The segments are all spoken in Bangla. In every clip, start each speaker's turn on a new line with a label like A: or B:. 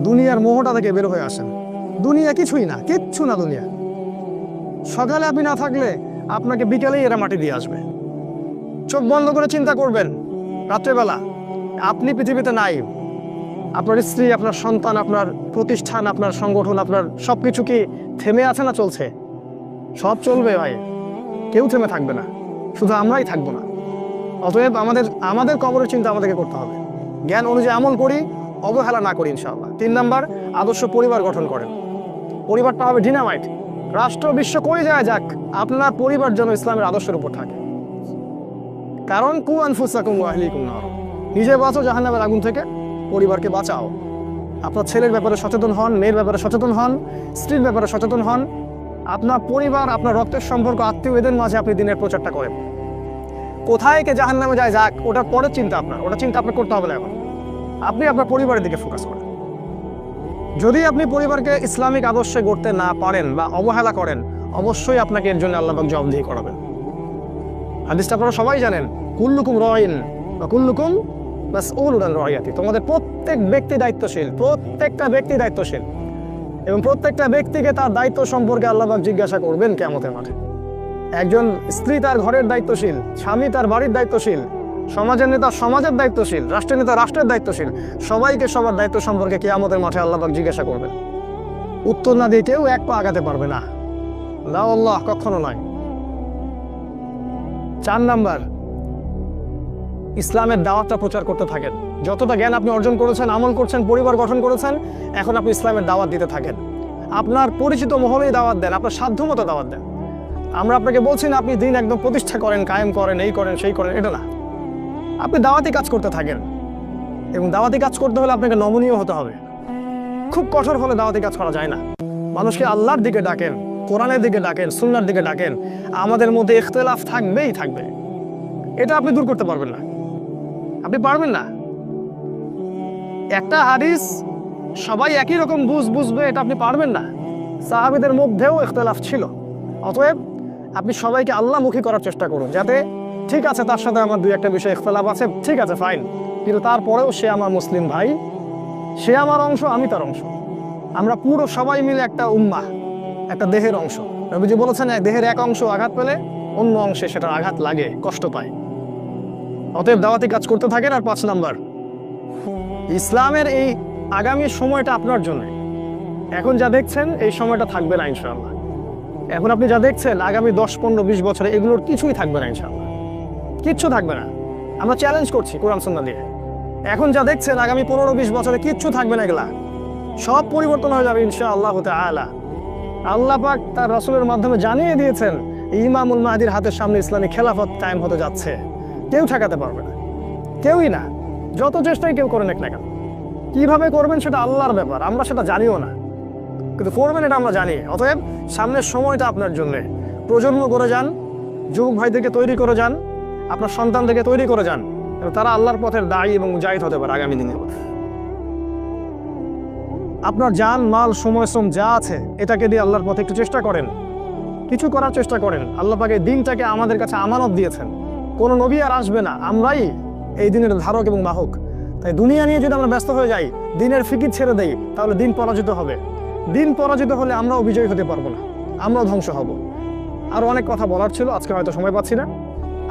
A: দুনিয়ার মোহটা থেকে বের হয়ে আসেন। দুনিয়া কিছুই না, কিচ্ছু না দুনিয়া। সকালে আপনি না থাকলে আপনাকে বিকেলেই এরা মাটি দিয়ে আসবে। চোখ বন্ধ করে চিন্তা করবেন রাত্রেবেলা আপনি পৃথিবীতে নাই, আপনার স্ত্রী, আপনার সন্তান, আপনার প্রতিষ্ঠান, আপনার সংগঠন, আপনার সবকিছু কি থেমে আছে না চলছে? সব চলবে ভাই, কেউ থেমে থাকবে না, শুধু আমরাই থাকবো না। অতএব আমাদের কবরের চিন্তা আমাদেরকে করতে হবে। জ্ঞান অনুযায়ী আমল করি, অবহেলা না করি ইনশাআল্লাহ। 3 নাম্বার, আদর্শ পরিবার গঠন করেন। পরিবারটা হবে ডিনামাইট। রাষ্ট্র বিশ্ব কই যায় যাক, আপনার পরিবার যেন ইসলামের আদর্শের উপর থাকে। কারণ কু আনফুসাকুম ওয়া আহলিকুম নার, নিজে বাঁচো জাহান্নামের আগুন থেকে, পরিবারকে বাঁচাও। আপনার ছেলের ব্যাপারে সচেতন হন, মেয়ের ব্যাপারে সচেতন হন, স্ত্রীর ব্যাপারে সচেতন হন। আপনার পরিবার, আপনার রক্তের সম্পর্ক, আত্মীয়, এদের মাঝে আপনি দিনের প্রচারটা করেন। কোথায় কে জাহান্নামে যায় যাক, ওটার পরের চিন্তা আপনার, ওটা চিন্তা আপনার করতে হবে না। এখন আপনি আপনার পরিবারের দিকে ফোকাস করেন। যদি আপনি পরিবারকে ইসলামিক আদর্শে গড়তে না পারেন বা অবহেলা করেন, অবশ্যই আপনাকে এর জন্য আল্লাহ পাক জবাবদিহি করাবেন। হাদিসটা আপনারা সবাই জানেন, কুল্লুকুম রাইন ওয়া কুল্লুকুম মাসউলুন আন রাইয়াতি। তোমাদের প্রত্যেক ব্যক্তি দায়িত্বশীল, প্রত্যেকটা ব্যক্তি দায়িত্বশীল, এবং প্রত্যেকটা ব্যক্তিকে তার দায়িত্ব সম্পর্কে আল্লাহ পাক জিজ্ঞাসা করবেন কিয়ামতের মাঠে। একজন স্ত্রী তার ঘরের দায়িত্বশীল, স্বামী তার বাড়ির দায়িত্বশীল, সমাজের নেতা সমাজের দায়িত্বশীল, রাষ্ট্রের নেতা রাষ্ট্রের দায়িত্বশীল। সবাইকে সবার দায়িত্ব সম্পর্কে কিয়ামতের মাঠে আল্লাহ পাক জিজ্ঞাসা করবেন। উত্তর না দিয়ে কেউ এক পা আগাতে পারবে না, লা আল্লাহ, কখনো নয়। 4 নাম্বার, ইসলামের দাওয়াতটা প্রচার করতে থাকেন। যতটা জ্ঞান আপনি অর্জন করেছেন, আমল করছেন, পরিবার গঠন করেছেন, এখন আপনি ইসলামের দাওয়াত দিতে থাকেন। আপনার পরিচিত মহলেই দাওয়াত দেন, আপনার সাধ্যমতো দাওয়াত দেন। আমরা আপনাকে বলছি না আপনি দিন একদম প্রতিষ্ঠা করেন, কায়েম করেন, এই করেন সেই করেন, এটা না। আপনি দাওয়াতি কাজ করতে থাকেন, এবং দাওয়াতি কাজ করতে হলে আপনাকে নমনীয় হতে হবে। খুব কঠোর হলে দাওয়াতি কাজ করা যায় না। মানুষকে আল্লাহর দিকে ডাকেন, কোরআনের দিকে ডাকেন, সুন্নাহর দিকে ডাকেন। আমাদের মধ্যে ইখতিলাফ থাকবেই থাকবে, এটা আপনি দূর করতে পারবেন না, আপনি পারবেন না। একটা হাদিস সবাই একই রকম বুঝবে, এটা আপনি পারবেন না। সাহাবীদের মধ্যেও ইখতিলাফ ছিল। অতএব আপনি সবাইকে আল্লাহমুখী করার চেষ্টা করুন, যাতে ঠিক আছে তার সাথে আমার 2-1টা বিষয় ইখতিলাফ আছে, ঠিক আছে ফাইন, কিন্তু তারপরেও সে আমার মুসলিম ভাই, সে আমার অংশ, আমি তার অংশ। আমরা পুরো সবাই মিলে একটা উম্মাহ, একটা দেহের অংশ। নবীজি বলেছেন দেহের এক অংশ আঘাত পেলে অন্য অংশে সেটার আঘাত লাগে, কষ্ট পায়। অতএব দাওয়াতি কাজ করতে থাকেন। আর 5 নাম্বার, ইসলামের এই আগামী সময়টা আপনার জন্য। এখন যা দেখছেন এই সময়টা থাকবে না ইনশাআল্লাহ। এখন আপনি যা দেখছেন আগামী 10, 15, 20 বছরে এগুলোর কিছুই থাকবে না ইনশাআল্লাহ, কিচ্ছু থাকবে না। আমরা চ্যালেঞ্জ করছি কোরআন সুন্নাহ দিয়ে। এখন যা দেখছেন আগামী 15-20 বছরে কিচ্ছু থাকবে না, এগুলা সব পরিবর্তন হয়ে যাবে ইনশাআল্লাহ তাআলা। আল্লাহ পাক তার রাসূলের মাধ্যমে জানিয়ে দিয়েছেন ইমামুল মাহদির হাতের সামনে ইসলামী খেলাফত কায়েম হতে যাচ্ছে। কেউ ঠেকাতে পারবে না, কেউই না, যত চেষ্টাই কেউ করে নেক না কেন। কিভাবে করবেন সেটা আল্লাহর ব্যাপার, আমরা সেটা জানিও না, কিন্তু করবেন এটা আমরা জানি। অতএব সামনের সময়টা আপনার জন্য। প্রজন্ম করে যান, যুবক ভাইদেরকে তৈরি করে যান, আপনার সন্তানদেরকে তৈরি করে যান, এবং তারা আল্লাহর পথের দায়ী এবং মুজাহিদ হতে পারে আগামী দিনে। আপনার জান, মাল, সময়, শ্রম যা আছে এটাকে দিয়ে আল্লাহর পথে একটু চেষ্টা করেন, কিছু করার চেষ্টা করেন। আল্লাহ পাক এই দিনটাকে আমাদের কাছে আমানত দিয়েছেন, কোনো নবী আর আসবে না, আমরাই এই দিনের ধারক এবং বাহক। তাই দুনিয়া নিয়ে যদি আমরা ব্যস্ত হয়ে যাই, দিনের ফিকির ছেড়ে দেই, তাহলে দিন পরাজিত হবে। দিন পরাজিত হলে আমরাও বিজয়ী হতে পারবো না, আমরাও ধ্বংস হব। আরও অনেক কথা বলার ছিল, আজকে হয়তো সময় পাচ্ছি না।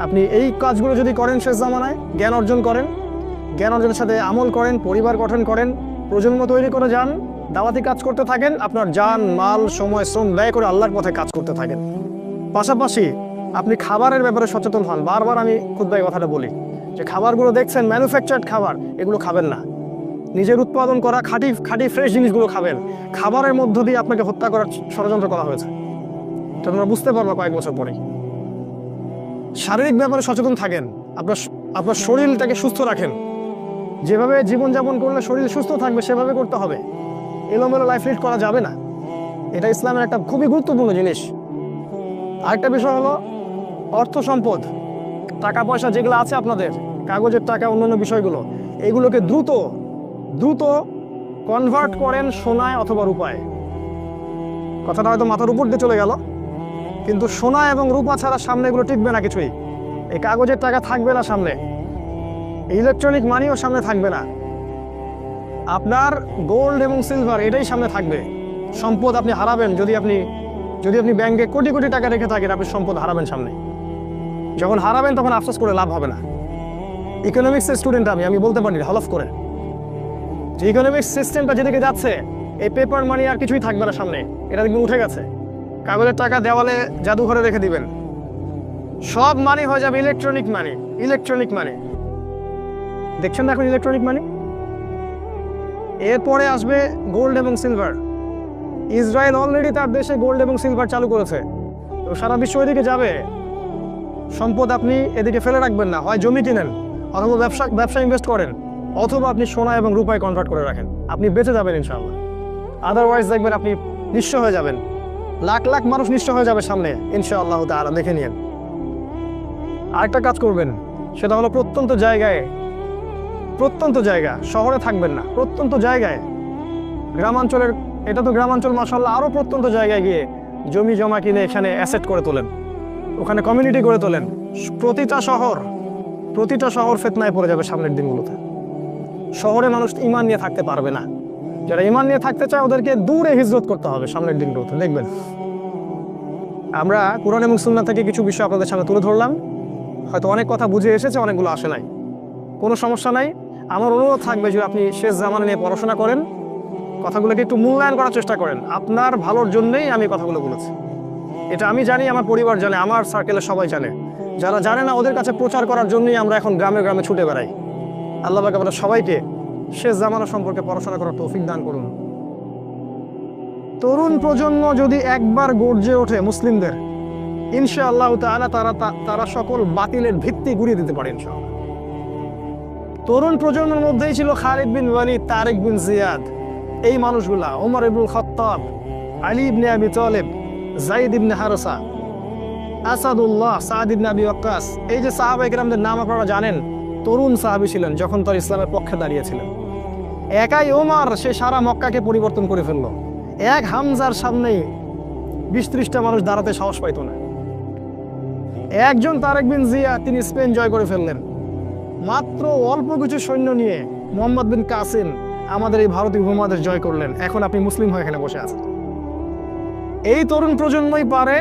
A: আপনি এই কাজগুলো যদি করেন, শেষ জামানায় জ্ঞান অর্জন করেন, জ্ঞান অর্জনের সাথে আমল করেন, পরিবার গঠন করেন, প্রজন্ম তৈরি করে যান, দাওয়াতি কাজ করতে থাকেন, আপনার জান, মাল, সময়, শ্রম ব্যয় করে আল্লাহর পথে কাজ করতে থাকেন। পাশাপাশি আপনি খাবারের ব্যাপারে সচেতন হন। বারবার আমি খুতবায় কথাটা বলি যে খাবারগুলো দেখছেন ম্যানুফ্যাকচার্ড খাবার, এগুলো খাবেন না। নিজের উৎপাদন করা খাঁটি ফ্রেশ জিনিসগুলো খাবেন। খাবারের মধ্য দিয়ে আপনাকে হত্যা করার ষড়যন্ত্র করা হয়েছে, এটা তোমরা বুঝতে পারবা কয়েক বছর পরে। শারীরিক ব্যাপারে সচেতন থাকেন, আপনার শরীরটাকে সুস্থ রাখেন। যেভাবে জীবনযাপন করলে শরীর সুস্থ থাকবে সেভাবে করতে হবে, এলোমেলো লাইফ লিড করা যাবে না। এটা ইসলামের একটা খুবই গুরুত্বপূর্ণ জিনিস। আরেকটা বিষয় হলো অর্থ সম্পদ, টাকা পয়সা যেগুলো আছে আপনাদের, কাগজের টাকা, অন্যান্য বিষয়গুলো, এগুলোকে দ্রুত কনভার্ট করেন সোনায় অথবা রূপায়। কথাটা হয়তো মাথার উপর দিয়ে চলে গেল, কিন্তু সোনা এবং রূপা ছাড়া সামনে এগুলো টিকবে না কিছুই। এই কাগজের টাকা থাকবে না সামনে, ইলেকট্রনিক মানিও সামনে থাকবে না। আপনার গোল্ড এবং সিলভার এটাই সামনে থাকবে। সম্পদ আপনি হারাবেন যদি আপনি ব্যাংকে কোটি কোটি টাকা রেখে থাকেন, আপনি সম্পদ হারাবেন সামনে। যখন হারাবেন তখন আফসোস করে লাভ হবে না। ইকোনমিক্সের স্টুডেন্ট আমি বলতে পারি হলফ করে যে ইকোনমিক্স সিস্টেমটা যেদিকে যাচ্ছে, এই পেপার মানি আর কিছুই থাকবে না সামনে। এটা দেখবেন উঠে গেছে। কাগজের টাকা দেওয়ালে জাদুঘরে রেখে দিবেন, সব মানি হয়ে যাবে ইলেকট্রনিক মানি। দেখছেন না এখন ইলেকট্রনিক মানি? এরপরে আসবে গোল্ড এবং সিলভার। ইসরায়েল অলরেডি তার দেশে গোল্ড এবং সিলভার চালু করেছে, তো সারা বিশ্ব এদিকে যাবে। সম্পদ আপনি এদিকে ফেলে রাখবেন না, হয় জমি কিনেন অথবা ব্যবসা ইনভেস্ট করেন, অথবা আপনি সোনা এবং রূপায় কনভার্ট করে রাখেন, আপনি বেঁচে যাবেন ইনশাআল্লাহ। আদারওয়াইজ দেখবেন আপনি নিঃস্ব হয়ে যাবেন, লাখ লাখ মানুষ নিঃস্ব হয়ে যাবে সামনে ইনশাআল্লাহ তাআলা, দেখে নিন। আরেকটা কাজ করবেন, সেটা হলো প্রত্যন্ত জায়গা, শহরে থাকবেন না, প্রত্যন্ত জায়গায়, গ্রামাঞ্চলের, এটা তো গ্রামাঞ্চল মাশাআল্লাহ, আরও প্রত্যন্ত জায়গায় গিয়ে জমি জমা কিনে এখানে অ্যাসেট করে তোলেন, ওখানে কমিউনিটি করে তোলেন। প্রতিটা শহর ফিতনায় পড়ে যাবে সামনের দিনগুলোতে। শহরে মানুষ ঈমান নিয়ে থাকতে পারবে না। যারা ঈমান নিয়ে থাকতে চায় ওদেরকে দূরে হিজরত করতে হবে সামনের দিনগুলোতে। দেখবেন আমরা কুরআন এবং সুন্নাহ থেকে কিছু বিষয় আপনাদের সামনে তুলে ধরলাম, হয়তো অনেক কথা বুঝে এসেছে, অনেকগুলো আসে নাই, কোনো সমস্যা নাই। আমার অনুরোধ থাকবে যে আপনি শেষ জামানা নিয়ে পড়াশোনা করেন, কথাগুলোকে একটু মূল্যায়ন করার চেষ্টা করেন। আপনার ভালোর জন্যই আমি কথাগুলো বলেছি, এটা আমি জানি, আমার পরিবার জানে, আমার সার্কেলে সবাই জানে। যারা জানে না ওদের কাছে প্রচার করার জন্যই আমরা এখন গ্রামে গ্রামে ছুটে বেড়াই। আল্লাহ পাক আমাদের সবাইকে শেষ জামানা সম্পর্কে পড়াশোনা করার তৌফিক দান করুন। তরুণ প্রজন্ম যদি একবার গর্জে ওঠে মুসলিমদের, ইনশাআল্লাহ তাআলা তারা সকল বাতিলের ভিত্তি গুঁড়িয়ে দিতে পারে ইনশাআল্লাহ। তরুণ প্রজন্মের মধ্যেই ছিল খালিদ বিন ওয়ালিদ, তারেক বিন জিয়াদ, এই মানুষগুলা, ওমর ইবনুল খাত্তাব, আলী ইবনে আবি তালেব, যায়েদ ইবনে হারসা, আসাদুল্লাহ, সাদ ইবনে আবি ওয়াক্কাস। এই যে সাহাবায়ে কেরামদের নাম আপনারা জানেন, তরুণ সাহাবী ছিলেন যখন তার ইসলামের পক্ষে দাঁড়িয়েছিলেন। একাই ওমর, সে সারা মক্কাকে পরিবর্তন করে ফেলল। এক হামজার সামনেই 20-30টা মানুষ দাঁড়াতে সাহস পাইত না। একজন তারেক বিন জিয়া, তিনি স্পেন জয় করে ফেললেন মাত্র অল্প কিছু সৈন্য নিয়ে। মোহাম্মদ বিন কাসিম আমাদের এই ভারতীয় উপমহাদেশ জয় করলেন। এখন আপনি মুসলিম হয়ে এখানে বসে আছেন। এই তরুণ প্রজন্মই পারে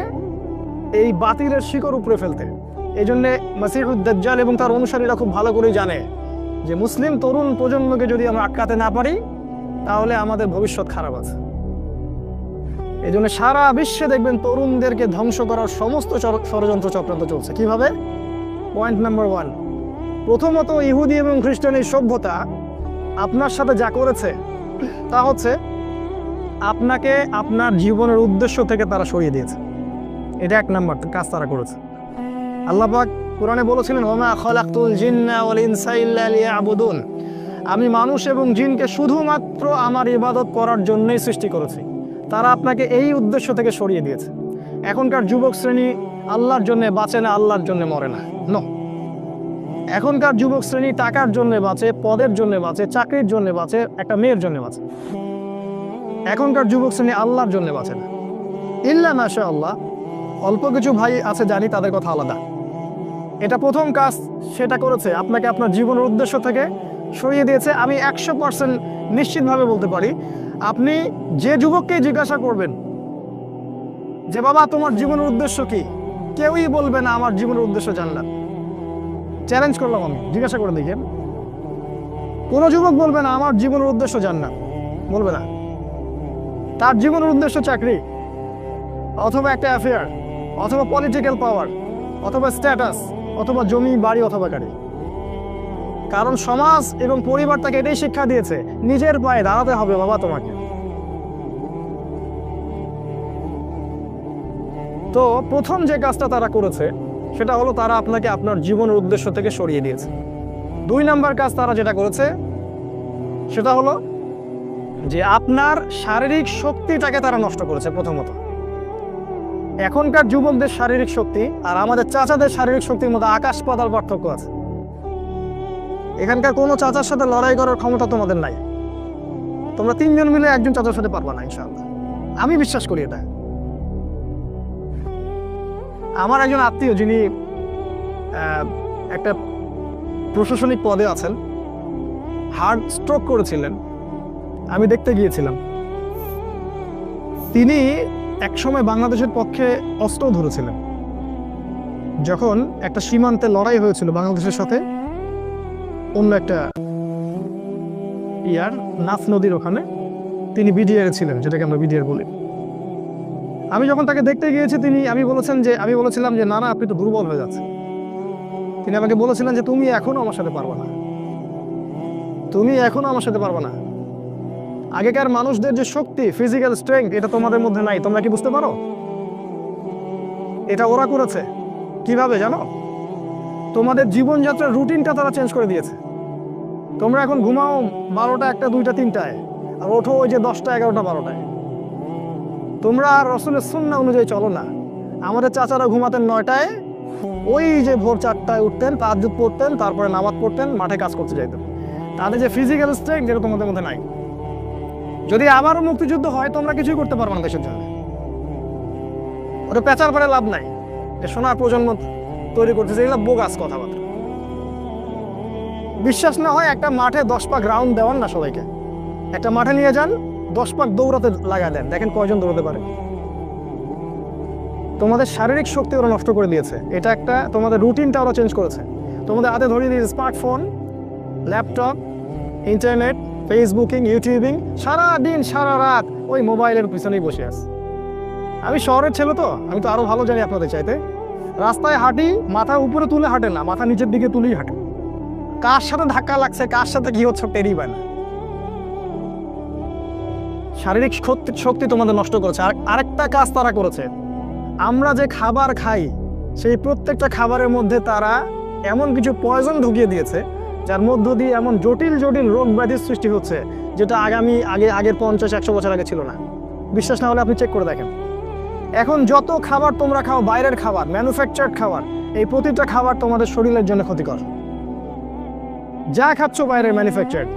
A: এই বাতিলের শিকড় উপরে ফেলতে। এই জন্যে মাসিহুদ দাজ্জাল এবং তার অনুসারীরা খুব ভালো করেই জানে যে মুসলিম তরুণ প্রজন্মকে যদি আমরা আটকাতে না পারি তাহলে আমাদের ভবিষ্যৎ খারাপ আছে। এই জন্য সারা বিশ্বে দেখবেন তরুণদেরকে ধ্বংস করার সমস্ত ষড়যন্ত্র চক্রান্ত চলছে। কিভাবে? পয়েন্ট নাম্বার 1, প্রথমত ইহুদি এবং খ্রিস্টান এই সভ্যতা আপনার সাথে যা করেছে তা হচ্ছে আপনাকে আপনার জীবনের উদ্দেশ্য থেকে তারা সরিয়ে দিয়েছে। এটা 1 নাম্বার কাজ তারা করেছে। আল্লাহ পাক কোরআনে বলেছিলেন, ওমা খালাকতুল জিন্না ওয়াল ইনসা ইল্লা লিয়াবুদুন, আমি মানুষ এবং জিনকে শুধুমাত্র আমার ইবাদত করার জন্যই সৃষ্টি করেছি। তারা আপনাকে এই উদ্দেশ্য থেকে সরিয়ে দিয়েছে। এখনকার যুবক শ্রেণী আল্লাহর জন্য বাঁচে না, আল্লাহর জন্য মরে না। নো, এখনকার যুবক শ্রেণী টাকার জন্য বাঁচে, পদের জন্য বাঁচে, চাকরির জন্য বাঁচে, একটা মেয়ের জন্য বাঁচে। এখনকার যুবক শ্রেণী আল্লাহর জন্য বাঁচে না। ইল্লা মাশাআল্লাহ, অল্প কিছু ভাই আছে জানি, তাদের কথা আলাদা। এটা প্রথম কাজ সেটা করেছে, আপনাকে আপনার জীবনের উদ্দেশ্য থেকে সরিয়ে দিয়েছে। আমি 100% নিশ্চিতভাবে বলতে পারি, আপনি যে যুবককে জিজ্ঞাসা করবেন যে বাবা তোমার জীবনের উদ্দেশ্য কি, কেউই বলবে না আমার জীবনের উদ্দেশ্য জান্নাত। চ্যালেঞ্জ করলাম, আমি জিজ্ঞাসা করে দেখেন, কোনো যুবক বলবে না আমার জীবনের উদ্দেশ্য জান্নাত, বলবে না। তার জীবনের উদ্দেশ্য চাকরি, অথবা একটা অ্যাফেয়ার, অথবা পলিটিক্যাল পাওয়ার, অথবা স্ট্যাটাস, অথবা জমি বাড়ি, অথবা গাড়ি। কারণ সমাজ এবং পরিবার তাকে এটাই শিক্ষা দিয়েছে, নিজের পায়ে দাঁড়াতে হবে বাবা তোমাকে। তো প্রথম যে কাজটা তারা করেছে সেটা হলো তারা আপনাকে আপনার জীবনের উদ্দেশ্য থেকে সরিয়ে দিয়েছে। 2 নাম্বার কাজ তারা যেটা করেছে সেটা হলো যে আপনার শারীরিক শক্তিটাকে তারা নষ্ট করেছে। প্রথমত, এখনকার যুবকদের শারীরিক শক্তি আর আমাদের চাচাদের শারীরিক শক্তির মধ্যে আকাশ পাতাল পার্থক্য আছে। এখানকার কোনো চাচার সাথে লড়াই করার ক্ষমতা তোমাদের নাই। তোমরা 3 জন মিলে একজন চাচার সাথে পারবা না ইনশাআল্লাহ, আমি বিশ্বাস করি এটা। আমার একজন আত্মীয় যিনি একটা প্রশাসনিক পদে আছেন, হার্ট স্ট্রোক করেছিলেন, আমি দেখতে গিয়েছিলাম। তিনি একসময় বাংলাদেশের পক্ষে অস্ত্র ধরেছিলেন। যখন একটা সীমান্তে লড়াই হয়েছিল বাংলাদেশের সাথে অন্য একটা নাফ নদীর ওখানে, তিনি বিডিআর ছিলেন, যেটাকে আমরা বিডিআর বলি। আমি যখন তাকে দেখতে গিয়েছি, আমি বলেছিলাম যে না আপনি তো দুর্বল হয়ে যাচ্ছেন। তিনি আমাকে বলেছিলেন যে তুমি এখনো আমার সাথে পারবে না, তুমি এখনো আমার সাথে পারবে না। আগেকার মানুষদের যে শক্তি, ফিজিক্যাল স্ট্রেংথ, এটা তোমাদের মধ্যে নাই। তোমরা কি বুঝতে পারো? এটা ওরা করেছে। কিভাবে জানো? তোমাদের জীবনযাত্রার রুটিনটা তারা চেঞ্জ করে দিয়েছে। তোমরা এখন ঘুমাও 12টা, 1টা, 2টা, 3টায়, আর ওঠো ওই যে 10টা, 11টা, 12টায়। তোমরা আর রসুলের সুন্নাহ অনুযায়ী চলো না। আমাদের চাচারা ঘুমাতেন 9টায়, ওই যে ভোর 4টায় উঠতেন, তাহাজ্জুদ পড়তেন, তারপরে নামাজ পড়তেন, মাঠে কাজ করতে যাইতেন। তাদের যে ফিজিক্যাল স্ট্রেংথ, যেটা তোমাদের মধ্যে নাই। যদি আবারও মুক্তিযুদ্ধ হয়, তোমরা কিছুই করতে পারবে না দেশের জন্য। ওটা পেঁচার পরে লাভ নাই। সোনার প্রজন্ম তৈরি করতেছে, এগুলো বোগাস কথাবার্তা। বিশ্বাস না হয় একটা মাঠে 10 পাক রাউন্ড দেওয়ান না সবাইকে। একটা মাঠে নিয়ে যান, 10 পাক দৌড়াতে লাগা দেন, দেখেন কয়জন দৌড়াতে পারে। তোমাদের শারীরিক শক্তি ওরা নষ্ট করে দিয়েছে। এটা একটা, তোমাদের রুটিনটা ওরা চেঞ্জ করেছে। তোমাদের হাতে ধরিয়ে দিয়েছে smartphone, laptop, internet, Facebooking, YouTubing, সারা দিন সারা রাত ওই মোবাইলের পিছনেই বসে আছে। আমি শহরের ছেলে তো, আমি তো আরো ভালো জানি আপনাদের চাইতে। রাস্তায় হাঁটি, মাথা উপরে তুলে হাঁটে না, মাথা নিচের দিকে তুলেই হাঁটে। কার সাথে ধাক্কা লাগছে, কার সাথে কি হচ্ছে টেরই পায় না। শারীরিক শক্তি তোমাদের নষ্ট করেছে। আর আরেকটা কাজ তারা করেছে, আমরা যে খাবার খাই সেই প্রত্যেকটা খাবারের মধ্যে তারা এমন কিছু পয়জন ঢুকিয়ে দিয়েছে, যার মধ্য দিয়ে এমন জটিল জটিল রোগ ব্যাধির সৃষ্টি হচ্ছে, যেটা আগের 50-100 বছর আগে ছিল না। বিশ্বাস না হলে আপনি চেক করে দেখেন। এখন যত খাবার তোমরা খাও, বাইরের খাবার, ম্যানুফ্যাকচার্ড খাবার, এই প্রতিটা খাবার তোমাদের শরীরের জন্য ক্ষতিকর। যা খাচ্ছ বাইরের ম্যানুফ্যাকচার্ড,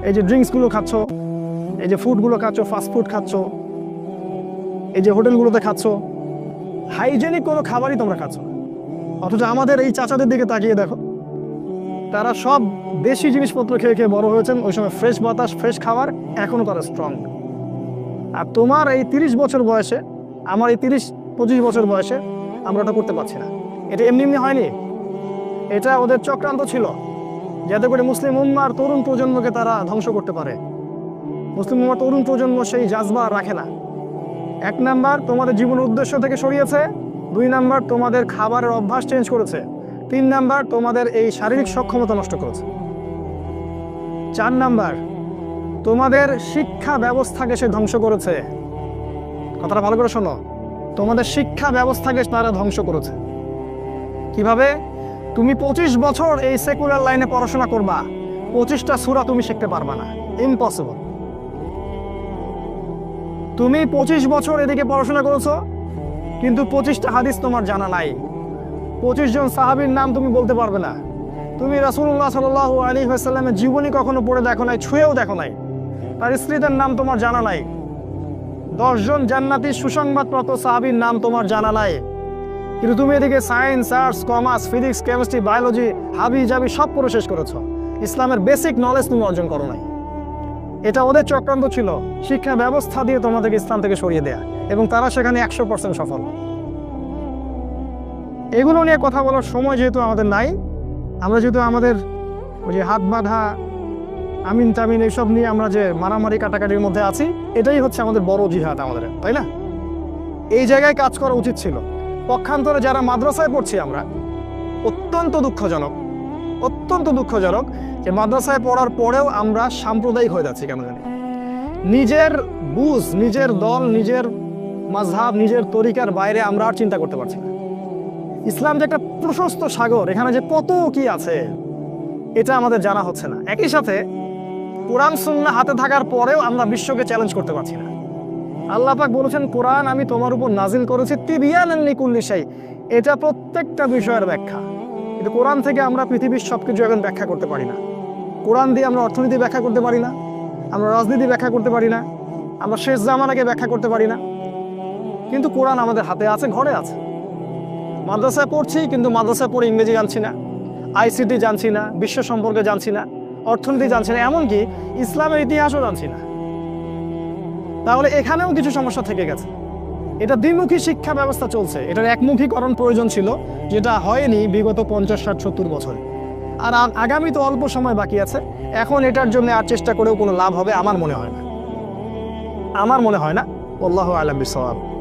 A: এই যে ড্রিঙ্কসগুলো খাচ্ছ, এই যে ফুডগুলো খাচ্ছ, ফাস্ট ফুড খাচ্ছ, এই যে হোটেলগুলোতে খাচ্ছ, হাইজেনিক কোনো খাবারই তোমরা খাচ্ছ না। অথচ আমাদের এই চাচাদের দিকে তাকিয়ে দেখো, তারা সব দেশি জিনিসপত্র খেয়ে খেয়ে বড় হয়েছেন। ওই সময় ফ্রেশ বাতাস, ফ্রেশ খাবার, এখনো তারা স্ট্রং। আর তোমার এই 30 বছর বয়সে, আমার এই 30-25 বছর বয়সে আমরা ওটা করতে পারছি না। এটা এমনি এমনি হয়নি, এটা ওদের চক্রান্ত ছিল, যাতে করে মুসলিম উম্মার তরুণ প্রজন্মকে তারা ধ্বংস করতে পারে। মুসলিম উম্মার তরুণ প্রজন্ম সেই জাজবা রাখে না। 1 নাম্বার তোমাদের জীবনের উদ্দেশ্য থেকে সরিয়েছে, 2 নাম্বার তোমাদের খাবারের অভ্যাস চেঞ্জ করেছে, 3 নাম্বার তোমাদের এই শারীরিক সক্ষমতা নষ্ট করেছে, 4 নাম্বার তোমাদের শিক্ষা ব্যবস্থাকে সে ধ্বংস করেছে। কথাটা ভালো করে শোনো, তোমাদের শিক্ষা ব্যবস্থাকে তারা ধ্বংস করেছে। কিভাবে? তুমি 25 বছর এই সেকুলার লাইনে পড়াশোনা করবা, 25টা সূরা তুমি শিখতে পারবা না, ইম্পসিবল। তুমি 25 বছর এদিকে পড়াশোনা করেছো, কিন্তু 25টা হাদিস তোমার জানা নাই, 25 জন সাহাবীর নাম তুমি বলতে পারবে না। তুমি রাসূলুল্লাহ সাল্লাল্লাহু আলাইহি ওয়াসাল্লামের জীবনী কখনো পড়ে দেখো নাই, ছুঁয়েও দেখো নাই, তার স্ত্রীদের নাম তোমার জানা নাই, 10 জন জান্নাতি সুসংবাদপ্রাপ্ত সাহাবীর নাম তোমার জানা নাই। কিন্তু তুমি এদিকে science, arts, commerce, physics, chemistry, biology, হাবি জাবি সব পড়ে শেষ করেছো, ইসলামের বেসিক নলেজ তুমি অর্জন করো নাই। এটা ওদের চক্রান্ত ছিল, শিক্ষা ব্যবস্থা দিয়ে তোমাদেরকে ইসলাম থেকে সরিয়ে দেয়া, এবং তারা সেখানে 100% সফল। এগুলো নিয়ে কথা বলার সময় যেহেতু আমাদের নাই, আমরা যেহেতু আমাদের ওই যে হাত বাঁধা, আমিন তামিন এইসব নিয়ে আমরা যে মারামারি কাটাকাটির মধ্যে আছি, এটাই হচ্ছে আমাদের বড় জিহাদ আমাদের, তাই না? এই জায়গায় কাজ করা উচিত ছিল। পক্ষান্তরে যারা মাদ্রাসায় পড়ছি আমরা, অত্যন্ত দুঃখজনক যে মাদ্রাসায় পড়ার পরেও আমরা সাম্প্রদায়িক হয়ে যাচ্ছি কেন জানি। নিজের বুঝ, নিজের দল, নিজের মাযহাব, নিজের তরিকার বাইরে আমরা আর চিন্তা করতে পারছি না। ইসলাম যে একটা প্রশস্ত সাগর, এখানে যে কত কি আছে এটা আমাদের জানা হচ্ছে না। একই সাথে কোরআন সুন্নাহ হাতে থাকার পরেও আমরা বিশ্বকে চ্যালেঞ্জ করতে পারছি না। আল্লাহ পাক বলেছেন, কোরআন আমি তোমার উপর নাজিল করেছি তিবিয়ানান লিকুল্লি শাই, এটা প্রত্যেকটা বিষয়ের ব্যাখ্যা। কিন্তু কোরআন থেকে আমরা পৃথিবীর সবকিছু এখন ব্যাখ্যা করতে পারি না। কোরআন দিয়ে আমরা অর্থনীতি ব্যাখ্যা করতে পারি না, আমরা রাজনীতি ব্যাখ্যা করতে পারি না, আমরা শেষ জামানাকে ব্যাখ্যা করতে পারি না। কিন্তু কোরআন আমাদের হাতে আছে, ঘরে আছে। মাদ্রাসায় পড়ছি, কিন্তু মাদ্রাসায় পড়ে ইংরেজি জানছি না, আইসিটি জানছি না, বিশ্ব সম্পর্কে জানছি না, অর্থনীতি জানছি না, এমনকি ইসলামের ইতিহাসও জানছি না। তাহলে এখানেও কিছু সমস্যা থেকে গেছে। এটা দ্বিমুখী শিক্ষা ব্যবস্থা চলছে, এটার একমুখীকরণ প্রয়োজন ছিল, যেটা হয়নি বিগত 50, 60, 70 বছরে। আর আগামী তো অল্প সময় বাকি আছে, এখন এটার জন্য আর চেষ্টা করেও কোনো লাভ হবে আমার মনে হয় না। আল্লাহু আ'লাম বিস-সাওয়াব।